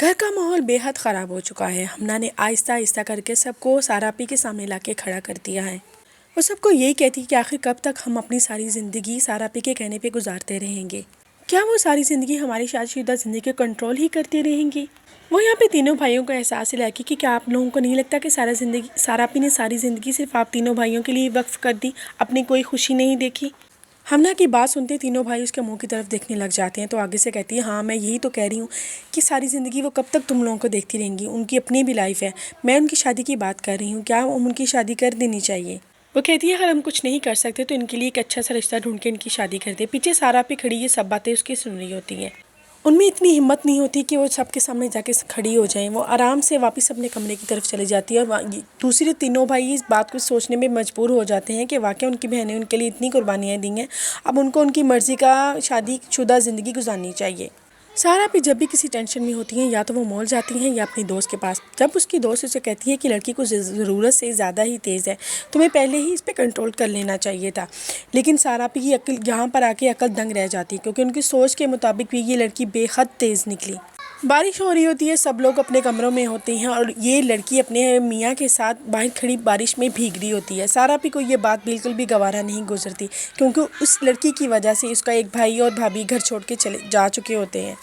گھر کا ماحول بے حد خراب ہو چکا ہے۔ ہمنا نے آہستہ آہستہ کر کے سب کو سارا آپی کے سامنے لا کے کھڑا کر دیا ہے۔ وہ سب کو یہی کہتی کہ آخر کب تک ہم اپنی ساری زندگی سارا آپی کے کہنے پہ گزارتے رہیں گے؟ کیا وہ ساری زندگی ہماری شادی شدہ زندگی کو کنٹرول ہی کرتی رہیں گی؟ وہ یہاں پہ تینوں بھائیوں کو احساس دلا کہ کیا آپ لوگوں کو نہیں لگتا کہ سارا آپی نے ساری زندگی صرف آپ تینوں بھائیوں کے لیے وقف کر دی، اپنی کوئی خوشی نہیں دیکھی؟ ہمنا کی بات سنتے تینوں بھائی اس کے منہ کی طرف دیکھنے لگ جاتے ہیں، تو آگے سے کہتی ہے ہاں میں یہی تو کہہ رہی ہوں کہ ساری زندگی وہ کب تک تم لوگوں کو دیکھتی رہیں گی؟ ان کی اپنی بھی لائف ہے، میں ان کی شادی کی بات کر رہی ہوں، کیا ان کی شادی کر دینی چاہیے؟ وہ کہتی ہے اگر ہم کچھ نہیں کر سکتے تو ان کے لیے ایک اچھا سا رشتہ ڈھونڈ کے ان کی شادی کر دے۔ پیچھے سارا پہ کھڑی یہ سب باتیں اس کی سن رہی ہوتی ہیں، ان میں اتنی ہمت نہیں ہوتی کہ وہ سب کے سامنے جا کے کھڑی ہو جائیں، وہ آرام سے واپس اپنے کمرے کی طرف چلی جاتی ہے۔ اور دوسرے تینوں بھائی اس بات کو سوچنے میں مجبور ہو جاتے ہیں کہ واقعی ان کی بہنیں ان کے لیے اتنی قربانیاں دی ہیں، اب ان کو ان کی مرضی کا شادی شدہ زندگی گزارنی چاہیے۔ سارا بھی جب بھی کسی ٹینشن میں ہوتی ہیں یا تو وہ مال جاتی ہیں یا اپنی دوست کے پاس، جب اس کی دوست اسے کہتی ہے کہ لڑکی کو ضرورت سے زیادہ ہی تیز ہے، تمہیں پہلے ہی اس پہ کنٹرول کر لینا چاہیے تھا، لیکن سارا پہ کی عقل یہاں پر آ کے عقل دنگ رہ جاتی ہے کیونکہ ان کی سوچ کے مطابق بھی یہ لڑکی بے حد تیز نکلی۔ بارش ہو رہی ہوتی ہے، سب لوگ اپنے کمروں میں ہوتے ہیں اور یہ لڑکی اپنے میاں کے ساتھ باہر کھڑی بارش میں بھیگ رہی ہوتی ہے۔ سارا پی کو یہ بات بالکل بھی گوارا نہیں گزرتی کیونکہ اس لڑکی کی وجہ سے اس کا ایک بھائی اور بھابھی گھر چھوڑ کے جا چکے ہوتے ہیں۔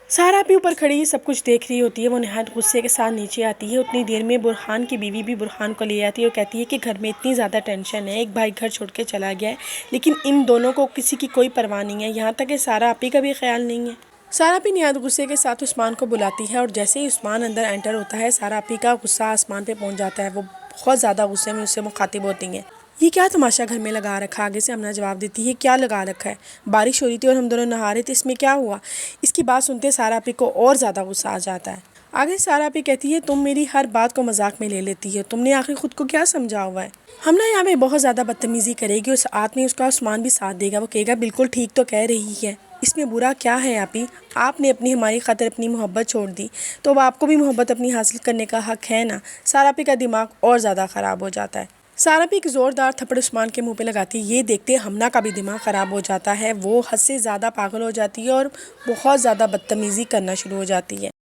سارا بھی اوپر کھڑی سب کچھ دیکھ رہی ہوتی ہے، وہ نہایت غصے کے ساتھ نیچے آتی ہے۔ اتنی دیر میں برہان کی بیوی بھی برہان کو لے آتی ہے اور کہتی ہے کہ گھر میں اتنی زیادہ ٹینشن ہے، ایک بھائی گھر چھوڑ کے چلا گیا ہے لیکن ان دونوں کو کسی کی کوئی پرواہ نہیں ہے، یہاں تک کہ سارا آپی کا بھی خیال نہیں ہے۔ سارا بھی نہایت غصے کے ساتھ عثمان کو بلاتی ہے اور جیسے ہی عثمان اندر انٹر ہوتا ہے، سارا آپی کا غصہ آسمان پہ پہنچ جاتا ہے، وہ بہت زیادہ غصے میں اس سے مخاطب ہوتی ہیں۔ یہ کیا تماشا گھر میں لگا رکھا؟ آگے سے ہمنا جواب دیتی ہے کیا لگا رکھا ہے؟ بارش ہو رہی تھی اور ہم دونوں نہا رہے تھے، اس میں کیا ہوا؟ اس کی بات سنتے سارا آپی کو اور زیادہ غصہ آ جاتا ہے۔ آگے سارا آپی کہتی ہے تم میری ہر بات کو مذاق میں لے لیتی ہے، تم نے آخر خود کو کیا سمجھا ہوا ہے؟ ہمنا یہاں پہ بہت زیادہ بدتمیزی کرے گی، اس آت میں اس کا عثمان بھی ساتھ دے گا، وہ کہے گا بالکل ٹھیک تو کہہ رہی ہے، اس میں برا کیا ہے آپی؟ آپ نے ہماری خاطر اپنی محبت چھوڑ دی تو اب آپ کو بھی محبت اپنی حاصل کرنے کا حق ہے نا؟ سارا آپی کا دماغ اور زیادہ خراب ہو جاتا ہے۔ سارا بھی ایک زوردار تھپڑ عثمان کے منہ پہ لگاتی ہے، یہ دیکھتے ہمنا کا بھی دماغ خراب ہو جاتا ہے، وہ حد سے زیادہ پاگل ہو جاتی ہے اور بہت زیادہ بدتمیزی کرنا شروع ہو جاتی ہے۔